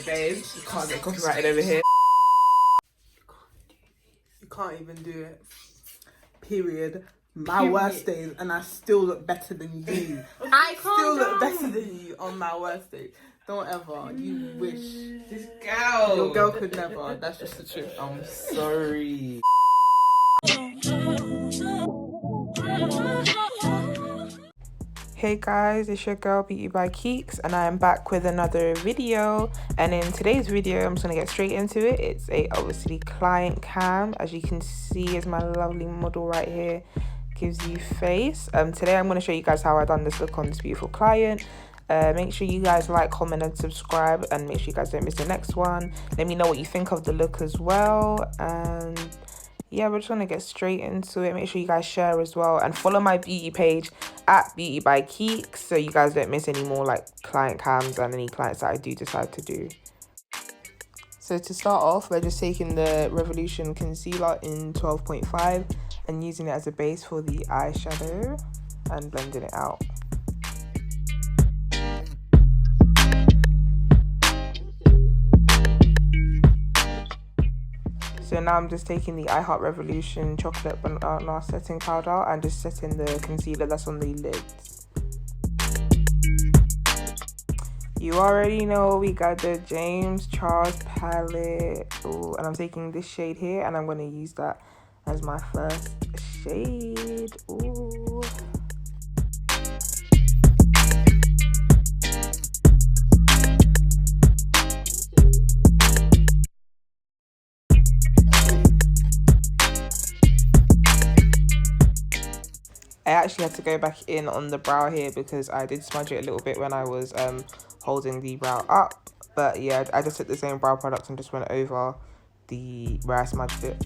Babe, you can't get copyrighted over here. You can't even do it. Period. My worst days, and I still look better than you. I still look better than you on my worst days. Don't ever. You wish. This girl. Your girl could never. That's just the truth. I'm sorry. Hey guys, it's your girl Beauty by Keeks, and I am back with another video. And in today's video, I'm just gonna get straight into it. It's a obviously client cam. As you can see, is my lovely model right here. Gives you face. Today I'm gonna show you guys how I done this look on this beautiful client. Make sure you guys like, comment, and subscribe, and make sure you guys don't miss the next one. Let me know what you think of the look as well. And yeah, we're just gonna get straight into it. Make sure you guys share as well, and follow my beauty page at Beauty by Keeks, so you guys don't miss any more like client cams and any clients that I do decide to do. So to start off, we're just taking the Revolution concealer in 12.5 and using it as a base for the eyeshadow and blending it out. So now I'm just taking the I Heart Revolution chocolate banana setting powder and just setting the concealer that's on the lids. You already know we got the James Charles palette. Ooh, and I'm taking this shade here, and I'm going to use that as my first shade. Ooh. I actually had to go back in on the brow here because I did smudge it a little bit when I was holding the brow up. But yeah, I just took the same brow product and just went over the where I smudged it.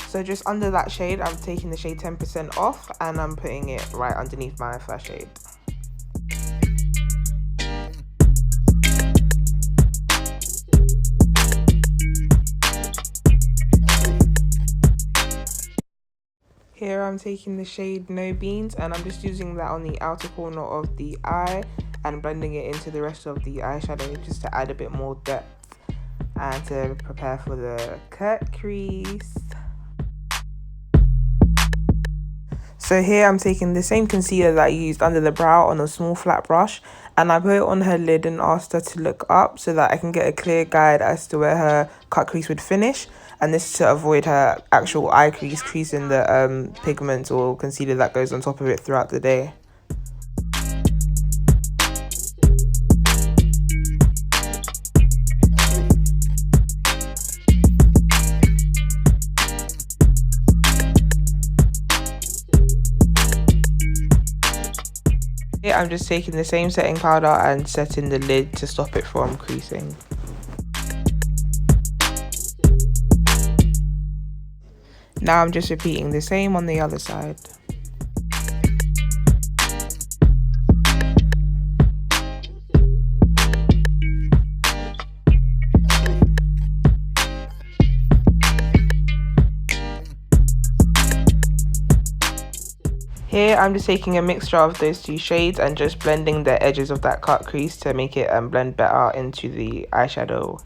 So just under that shade, I'm taking the shade 10% off and I'm putting it right underneath my first shade. Here I'm taking the shade No Beans and I'm just using that on the outer corner of the eye and blending it into the rest of the eyeshadow just to add a bit more depth and to prepare for the cut crease. So here I'm taking the same concealer that I used under the brow on a small flat brush, and I put it on her lid and asked her to look up so that I can get a clear guide as to where her cut crease would finish. And this is to avoid her actual eye crease creasing the pigment or concealer that goes on top of it throughout the day. Here I'm just taking the same setting powder and setting the lid to stop it from creasing. Now I'm just repeating the same on the other side. Here I'm just taking a mixture of those two shades and just blending the edges of that cut crease to make it blend better into the eyeshadow.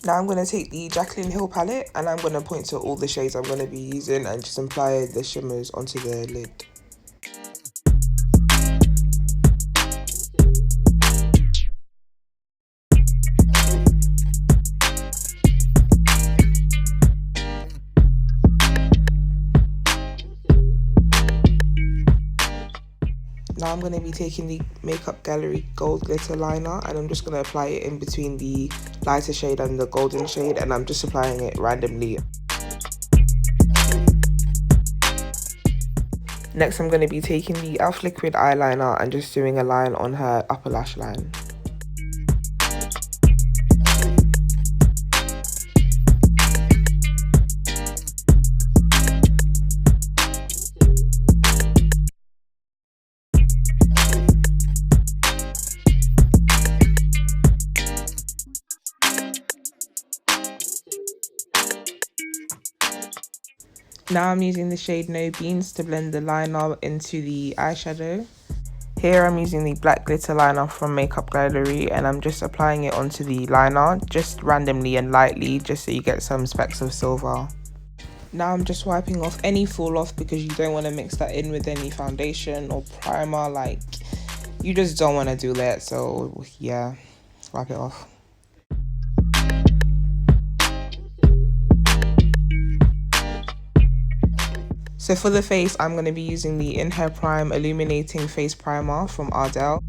Now I'm going to take the Jaclyn Hill palette and I'm going to point to all the shades I'm going to be using and just apply the shimmers onto the lid. Now I'm going to be taking the Makeup Gallery Gold Glitter Liner and I'm just going to apply it in between the lighter shade and the golden shade, and I'm just applying it randomly. Next I'm going to be taking the e.l.f. liquid eyeliner and just doing a line on her upper lash line. Now I'm using the shade No Beans to blend the liner into the eyeshadow. Here I'm using the black glitter liner from Makeup Gallery, and I'm just applying it onto the liner, just randomly and lightly, just so you get some specks of silver. Now I'm just wiping off any fall off, because you don't want to mix that in with any foundation or primer. Like, you just don't want to do that, so yeah, wipe it off. So for the face, I'm going to be using the In Hair Prime Illuminating Face Primer from Ardell.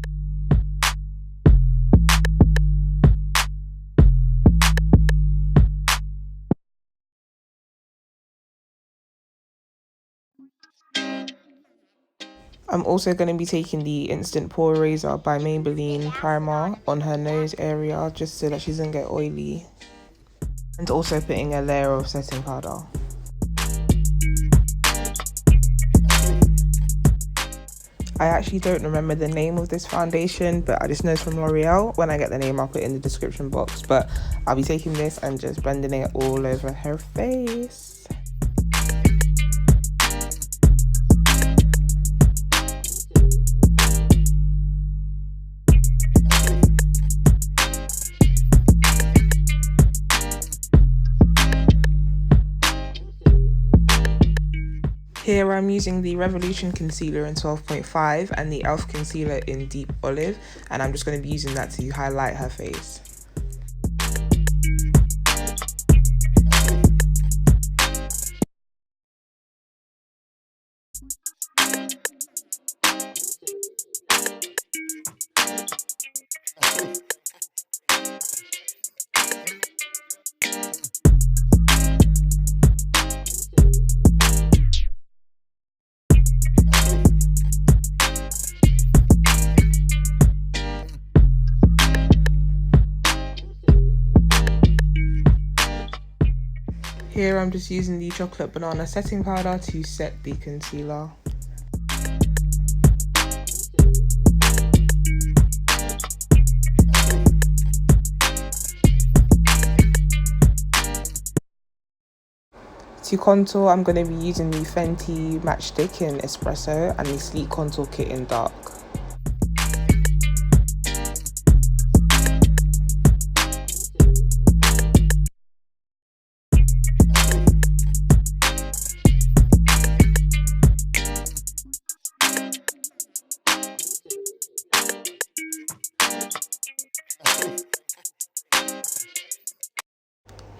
I'm also going to be taking the Instant Pore Razor by Maybelline primer on her nose area, just so that she doesn't get oily. And also putting a layer of setting powder. I actually don't remember the name of this foundation, but I just know it's from L'Oreal. When I get the name, I'll put it in the description box. But I'll be taking this and just blending it all over her face. Here I'm using the Revolution Concealer in 12.5 and the e.l.f. Concealer in Deep Olive, and I'm just going to be using that to highlight her face. Here I'm just using the chocolate banana setting powder to set the concealer. To contour, I'm going to be using the Fenty Matchstick in Espresso and the Sleek Contour Kit in Dark.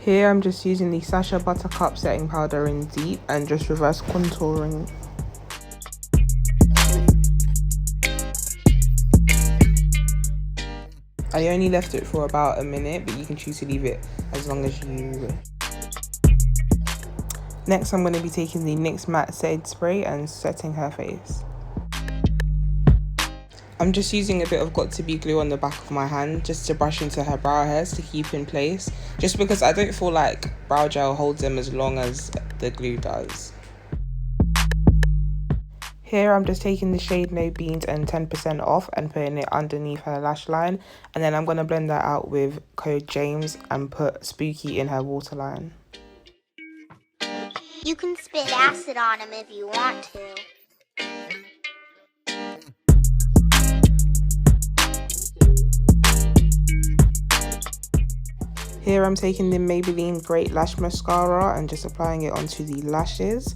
Here I'm just using the Sacha Buttercup setting powder in Deep and just reverse contouring. I only left it for about a minute, but you can choose to leave it as long as you wish. Next I'm going to be taking the NYX Matte Shade Spray and setting her face. I'm just using a bit of GOT2BE glue on the back of my hand just to brush into her brow hairs to keep in place, just because I don't feel like brow gel holds them as long as the glue does. Here I'm just taking the shade No Beans and 10% off and putting it underneath her lash line, and then I'm going to blend that out with code James and put Spooky in her waterline. You can spit acid on him if you want to. Here I'm taking the Maybelline Great Lash Mascara and just applying it onto the lashes.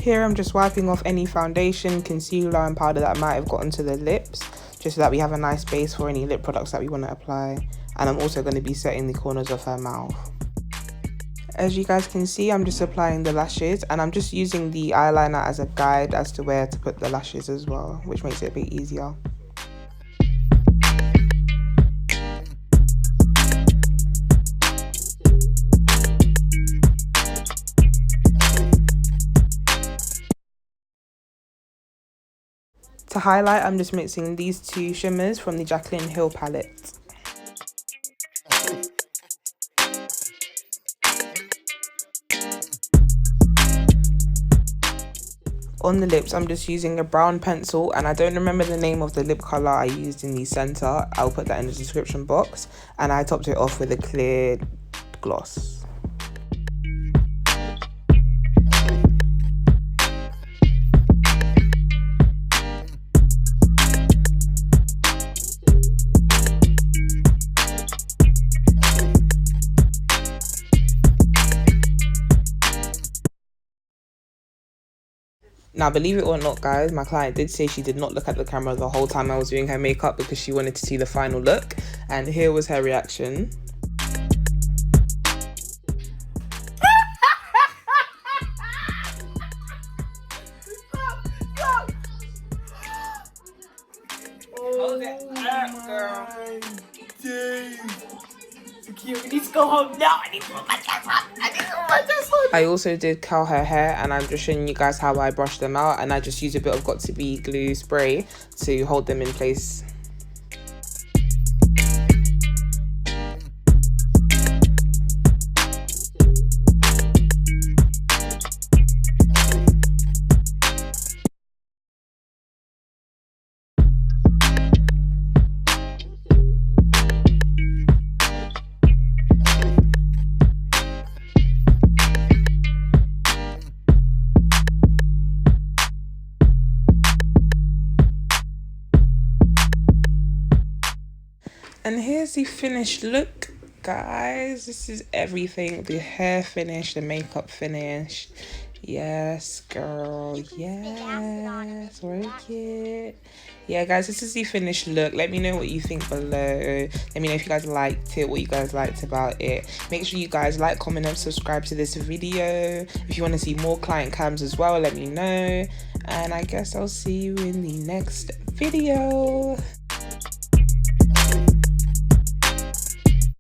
Here I'm just wiping off any foundation, concealer and powder that might have gotten to the lips, just so that we have a nice base for any lip products that we want to apply. And I'm also going to be setting the corners of her mouth. As you guys can see, I'm just applying the lashes, and I'm just using the eyeliner as a guide as to where to put the lashes as well, which makes it a bit easier. To highlight, I'm just mixing these two shimmers from the Jaclyn Hill palette. On the lips, I'm just using a brown pencil, and I don't remember the name of the lip color I used in the center. I'll put that in the description box. And I topped it off with a clear gloss. Now, believe it or not, guys, my client did say she did not look at the camera the whole time I was doing her makeup because she wanted to see the final look. And here was her reaction. Hold it up, girl. We need to go home now. I need to put my dress on. I also did curl her hair, and I'm just showing you guys how I brush them out, and I just use a bit of GOT2BE Glue spray to hold them in place. And here's the finished look, guys. This is everything. The hair finished, the makeup finished. Yes, girl. Yes. Work it. Yeah, guys, this is the finished look. Let me know what you think below. Let me know if you guys liked it, what you guys liked about it. Make sure you guys like, comment, and subscribe to this video. If you want to see more client cams as well, let me know. And I guess I'll see you in the next video.